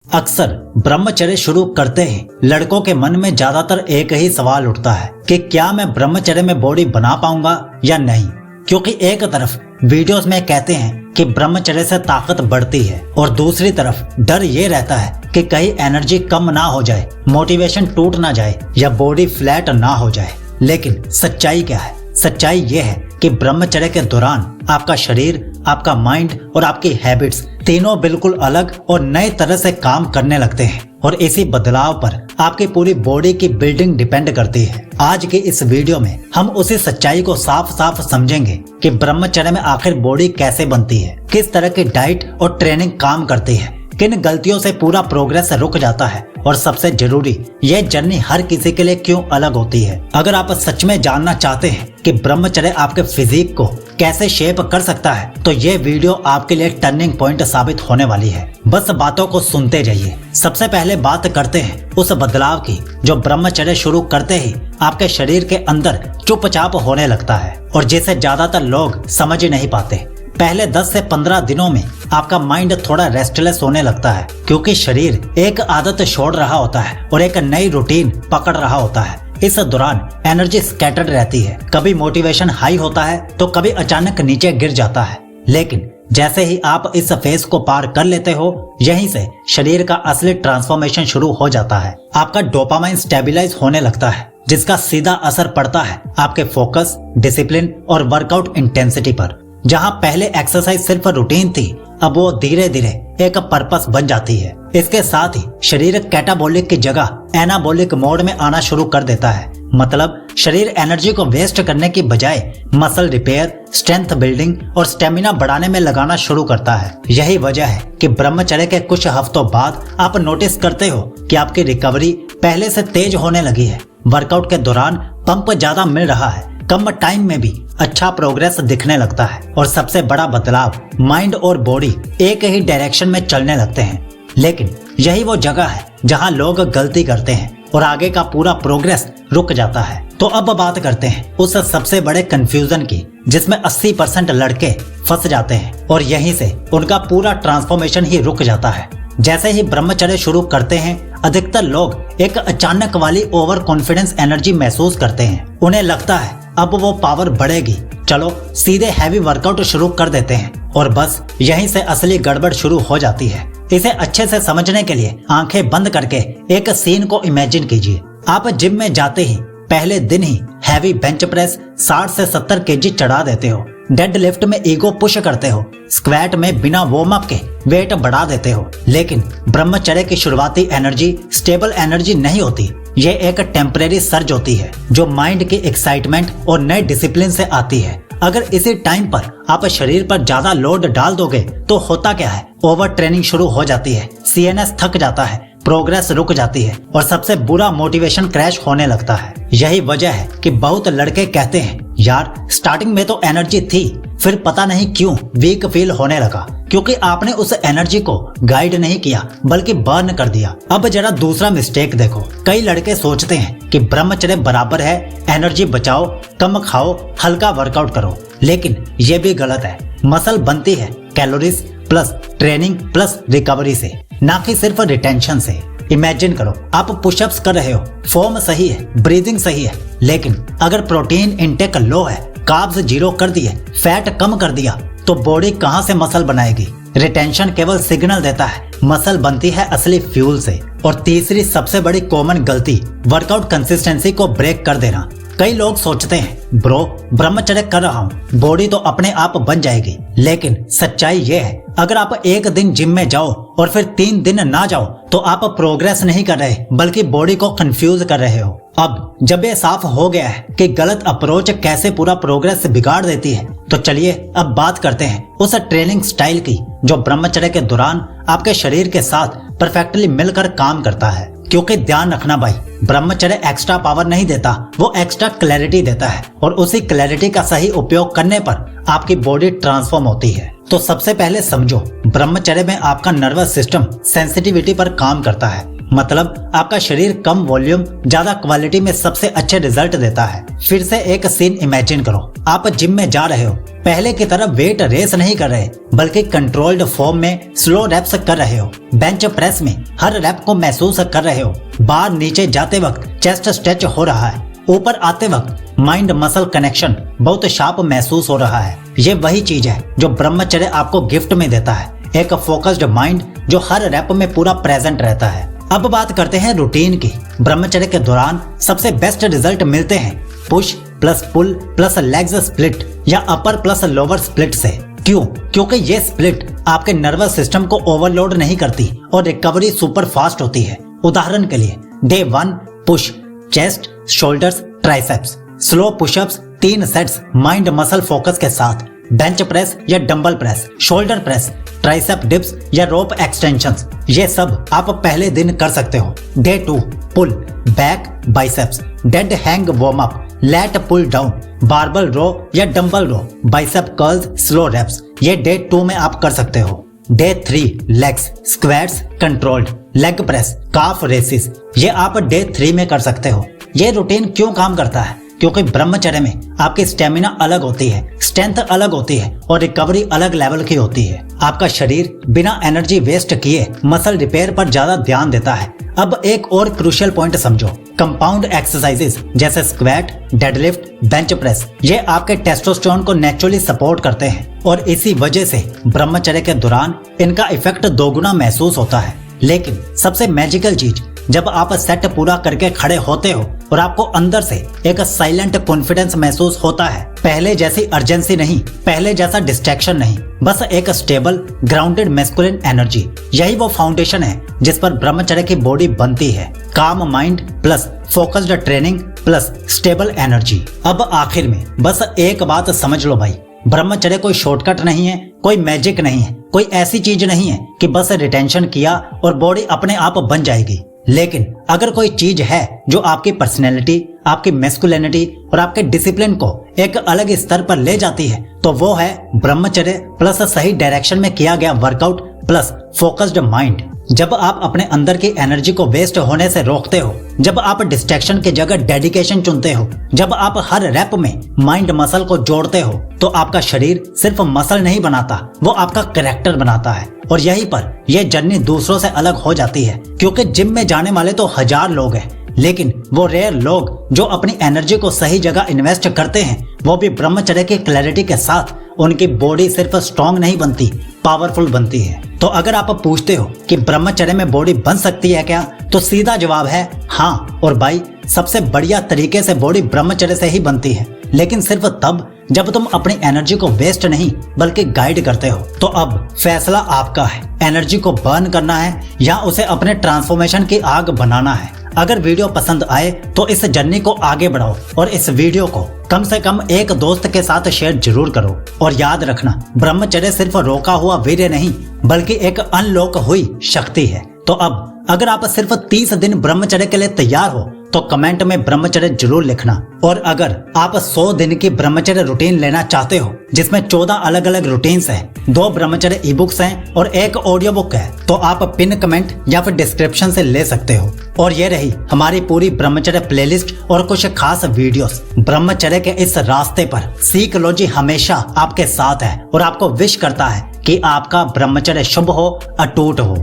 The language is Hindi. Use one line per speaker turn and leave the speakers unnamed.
अक्सर ब्रह्मचर्य शुरू करते ही लड़कों के मन में ज्यादातर एक ही सवाल उठता है कि क्या मैं ब्रह्मचर्य में बॉडी बना पाऊंगा या नहीं। क्योंकि एक तरफ वीडियोस में कहते हैं कि ब्रह्मचर्य से ताकत बढ़ती है और दूसरी तरफ डर ये रहता है कि कहीं एनर्जी कम ना हो जाए, मोटिवेशन टूट ना जाए या बॉडी फ्लैट ना हो जाए। लेकिन सच्चाई क्या है? सच्चाई ये है कि ब्रह्मचर्य के दौरान आपका शरीर, आपका माइंड और आपकी हैबिट्स तीनों बिल्कुल अलग और नए तरह से काम करने लगते हैं और इसी बदलाव पर आपकी पूरी बॉडी की बिल्डिंग डिपेंड करती है। आज की इस वीडियो में हम उसी सच्चाई को साफ साफ समझेंगे कि ब्रह्मचर्य में आखिर बॉडी कैसे बनती है, किस तरह की डाइट और ट्रेनिंग काम करती है, किन गलतियों से पूरा प्रोग्रेस रुक जाता है और सबसे जरूरी यह जर्नी हर किसी के लिए क्यों अलग होती है। अगर आप सच में जानना चाहते हैं कि ब्रह्मचर्य आपके फिजिक को कैसे शेप कर सकता है तो ये वीडियो आपके लिए टर्निंग पॉइंट साबित होने वाली है। बस बातों को सुनते जाइए। सबसे पहले बात करते हैं उस बदलाव की जो ब्रह्मचर्य शुरू करते ही आपके शरीर के अंदर चुपचाप होने लगता है और जिसे ज्यादातर लोग समझ ही नहीं पाते। पहले 10 से 15 दिनों में आपका माइंड थोड़ा रेस्टलेस होने लगता है क्योंकि शरीर एक आदत छोड़ रहा होता है और एक नई रूटीन पकड़ रहा होता है। इस दौरान एनर्जी स्कैटर्ड रहती है, कभी मोटिवेशन हाई होता है तो कभी अचानक नीचे गिर जाता है। लेकिन जैसे ही आप इस फेज को पार कर लेते हो, यहीं से शरीर का असली ट्रांसफॉर्मेशन शुरू हो जाता है। आपका डोपामाइन स्टेबलाइज होने लगता है जिसका सीधा असर पड़ता है आपके फोकस, डिसिप्लिन और वर्कआउट इंटेंसिटी पर। जहां पहले एक्सरसाइज सिर्फ रूटीन थी, अब वो धीरे धीरे एक पर्पस बन जाती है। इसके साथ ही शरीर कैटाबॉलिक की जगह एनाबॉलिक मोड में आना शुरू कर देता है। मतलब शरीर एनर्जी को वेस्ट करने की बजाय मसल रिपेयर, स्ट्रेंथ बिल्डिंग और स्टेमिना बढ़ाने में लगाना शुरू करता है। यही वजह है कि ब्रह्मचर्य के कुछ हफ्तों बाद आप नोटिस करते हो कि आपकी रिकवरी पहले से तेज होने लगी है। वर्कआउट के दौरान पंप ज्यादा मिल रहा है, कम टाइम में भी अच्छा प्रोग्रेस दिखने लगता है और सबसे बड़ा बदलाव, माइंड और बॉडी एक ही डायरेक्शन में चलने लगते हैं। लेकिन यही वो जगह है जहां लोग गलती करते हैं और आगे का पूरा प्रोग्रेस रुक जाता है। तो अब बात करते हैं उस सबसे बड़े कंफ्यूजन की जिसमें 80% लड़के फंस जाते हैं और यहीं से उनका पूरा ट्रांसफॉर्मेशन ही रुक जाता है। जैसे ही ब्रह्मचर्य शुरू करते हैं, अधिकतर लोग एक अचानक वाली ओवर कॉन्फिडेंस एनर्जी महसूस करते हैं। उन्हें लगता है अब वो पावर बढ़ेगी, चलो सीधे हैवी वर्कआउट शुरू कर देते हैं और बस यहीं से असली गड़बड़ शुरू हो जाती है। इसे अच्छे से समझने के लिए आंखें बंद करके एक सीन को इमेजिन कीजिए। आप जिम में जाते ही पहले दिन ही हैवी बेंच प्रेस 60 से 70 केजी चढ़ा देते हो, डेड लिफ्ट में ईगो पुश करते हो, स्क्वाट में बिना वार्म अप के वेट बढ़ा देते हो। लेकिन ब्रह्मचर्य की शुरुआती एनर्जी स्टेबल एनर्जी नहीं होती, ये एक टेम्परेरी सर्ज होती है जो माइंड की एक्साइटमेंट और नए डिसिप्लिन से आती है। अगर इसी टाइम पर आप शरीर पर ज्यादा लोड डाल दोगे तो होता क्या है, ओवर ट्रेनिंग शुरू हो जाती है, सीएनएस थक जाता है, प्रोग्रेस रुक जाती है और सबसे बुरा मोटिवेशन क्रैश होने लगता है। यही वजह है कि बहुत लड़के कहते हैं यार स्टार्टिंग में तो एनर्जी थी, फिर पता नहीं क्यों वीक फील होने लगा, क्योंकि आपने उस एनर्जी को गाइड नहीं किया बल्कि बर्न कर दिया। अब जरा दूसरा मिस्टेक देखो। कई लड़के सोचते हैं कि ब्रह्मचर्य बराबर है एनर्जी बचाओ, कम खाओ, हल्का वर्कआउट करो। लेकिन ये भी गलत है। मसल बनती है calories plus training plus recovery से, ना कि सिर्फ रिटेंशन से। इमेजिन करो आप पुशअप्स कर रहे हो, फॉर्म सही है, ब्रीदिंग सही है, लेकिन अगर प्रोटीन इंटेक लो है, कार्ब्स 0 कर दिए, फैट कम कर दिया तो बॉडी कहां से मसल बनाएगी? रिटेंशन केवल सिग्नल देता है, मसल बनती है असली फ्यूल से। और तीसरी सबसे बड़ी कॉमन गलती, वर्कआउट कंसिस्टेंसी को ब्रेक कर देना। कई लोग सोचते हैं ब्रो ब्रह्मचर्य कर रहा हूँ, बॉडी तो अपने आप बन जाएगी। लेकिन सच्चाई ये है, अगर आप एक दिन जिम में जाओ और फिर 3 दिन ना जाओ तो आप प्रोग्रेस नहीं कर रहे बल्कि बॉडी को कंफ्यूज कर रहे हो। अब जब ये साफ हो गया है कि गलत अप्रोच कैसे पूरा प्रोग्रेस बिगाड़ देती है, तो चलिए अब बात करते हैं उस ट्रेनिंग स्टाइल की जो ब्रह्मचर्य के दौरान आपके शरीर के साथ परफेक्टली मिलकर काम करता है। क्योंकि ध्यान रखना भाई, ब्रह्मचर्य एक्स्ट्रा पावर नहीं देता, वो एक्स्ट्रा क्लैरिटी देता है और उसी क्लैरिटी का सही उपयोग करने पर आपकी बॉडी ट्रांसफॉर्म होती है। तो सबसे पहले समझो, ब्रह्मचर्य में आपका नर्वस सिस्टम सेंसिटिविटी पर काम करता है। मतलब आपका शरीर कम वॉल्यूम ज्यादा क्वालिटी में सबसे अच्छे रिजल्ट देता है। फिर से एक सीन इमेजिन करो, आप जिम में जा रहे हो, पहले की तरह वेट रेस नहीं कर रहे बल्कि कंट्रोल्ड फॉर्म में स्लो रैप्स कर रहे हो। बेंच प्रेस में हर रैप को महसूस कर रहे हो। बार नीचे जाते वक्त चेस्ट स्ट्रेच हो रहा है, ऊपर आते वक्त माइंड मसल कनेक्शन बहुत शार्प महसूस हो रहा है। ये वही चीज है जो ब्रह्मचर्य आपको गिफ्ट में देता है, एक फोकस्ड माइंड जो हर रैप में पूरा प्रेजेंट रहता है। अब बात करते हैं रूटीन की। ब्रह्मचर्य के दौरान सबसे बेस्ट रिजल्ट मिलते हैं पुश प्लस पुल प्लस लेग्स स्प्लिट या अपर प्लस लोअर स्प्लिट से। क्यों? क्योंकि ये स्प्लिट आपके नर्वस सिस्टम को ओवरलोड नहीं करती और रिकवरी सुपर फास्ट होती है। उदाहरण के लिए day 1 push chest shoulders triceps, slow pushups 3 sets mind muscle focus के साथ, बेंच प्रेस या dumbbell press, shoulder press, tricep dips या रोप एक्सटेंशंस, ये सब आप पहले दिन कर सकते हो। Day 2 pull back biceps, dead hang warm up, lat pull down, barbell row या dumbbell row, bicep curls slow reps, ये डे 2 में आप कर सकते हो। Day 3 legs squats controlled leg press calf raises, ये आप डे 3 में कर सकते हो। ये रूटीन क्यों काम करता है? क्योंकि ब्रह्मचर्य में आपकी स्टेमिना अलग होती है, स्ट्रेंथ अलग होती है और रिकवरी अलग लेवल की होती है। आपका शरीर बिना एनर्जी वेस्ट किए मसल रिपेयर पर ज्यादा ध्यान देता है। अब एक और क्रूशियल पॉइंट समझो, कंपाउंड एक्सरसाइजेस जैसे स्क्वाट, डेडलिफ्ट, बेंच प्रेस, ये आपके टेस्टोस्टेरोन को नेचुरली सपोर्ट करते हैं और इसी वजह से ब्रह्मचर्य के दौरान इनका इफेक्ट दोगुना महसूस होता है। लेकिन सबसे मैजिकल चीज, जब आप सेट पूरा करके खड़े होते हो और आपको अंदर से एक साइलेंट कॉन्फिडेंस महसूस होता है, पहले जैसी अर्जेंसी नहीं, पहले जैसा डिस्ट्रैक्शन नहीं, बस एक स्टेबल ग्राउंडेड मैस्कुलिन एनर्जी। यही वो फाउंडेशन है जिस पर ब्रह्मचर्य की बॉडी बनती है। काम mind plus focused training plus stable energy. अब आखिर में बस एक बात समझ लो भाई, ब्रह्मचर्य कोई शॉर्टकट नहीं है, कोई मैजिक नहीं है, कोई ऐसी चीज नहीं है कि बस रिटेंशन किया और बॉडी अपने आप बन जाएगी। लेकिन अगर कोई चीज है जो आपकी पर्सनैलिटी, आपकी मैस्कुलिनिटी और आपके डिसिप्लिन को एक अलग स्तर पर ले जाती है, तो वो है ब्रह्मचर्य प्लस सही डायरेक्शन में किया गया वर्कआउट प्लस फोकस्ड माइंड। जब आप अपने अंदर की एनर्जी को वेस्ट होने से रोकते हो, जब आप डिस्ट्रैक्शन की जगह डेडिकेशन चुनते हो, जब आप हर रैप में माइंड मसल को जोड़ते हो, तो आपका शरीर सिर्फ मसल नहीं बनाता, वो आपका कैरेक्टर बनाता है। और यहीं पर यह जर्नी दूसरों से अलग हो जाती है, क्योंकि जिम में जाने वाले तो 1000 लोग हैं, लेकिन वो रेयर लोग जो अपनी एनर्जी को सही जगह इन्वेस्ट करते हैं, वो भी ब्रह्मचर्य की क्लैरिटी के साथ उनकी बॉडी सिर्फ स्ट्रॉन्ग नहीं बनती, पावरफुल बनती है। तो अगर आप पूछते हो कि ब्रह्मचर्य में बॉडी बन सकती है क्या, तो सीधा जवाब है हाँ। और भाई, सबसे बढ़िया तरीके से बॉडी ब्रह्मचर्य से ही बनती है, लेकिन सिर्फ तब जब तुम अपनी एनर्जी को वेस्ट नहीं बल्कि गाइड करते हो। तो अब फैसला आपका है, एनर्जी को बर्न करना है या उसे अपने ट्रांसफॉर्मेशन की आग बनाना है। अगर वीडियो पसंद आए तो इस जर्नी को आगे बढ़ाओ और इस वीडियो को कम से कम एक दोस्त के साथ शेयर जरूर करो। और याद रखना, ब्रह्मचर्य सिर्फ रोका हुआ वीर्य नहीं बल्कि एक अनलॉक हुई शक्ति है। तो अब अगर आप सिर्फ 30 दिन ब्रह्मचर्य के लिए तैयार हो तो कमेंट में ब्रह्मचर्य जरूर लिखना। और अगर आप 100 दिन की ब्रह्मचर्य रूटीन लेना चाहते हो जिसमें 14 अलग अलग रूटीन्स हैं, 2 ब्रह्मचर्य ई बुक्स हैं और 1 ऑडियो बुक है, तो आप पिन कमेंट या फिर डिस्क्रिप्शन से ले सकते हो। और ये रही हमारी पूरी ब्रह्मचर्य प्लेलिस्ट और कुछ खास वीडियोस। ब्रह्मचर्य के इस रास्ते पर सीकलॉजी हमेशा आपके साथ है और आपको विश करता है कि आपका ब्रह्मचर्य शुभ हो, अटूट हो।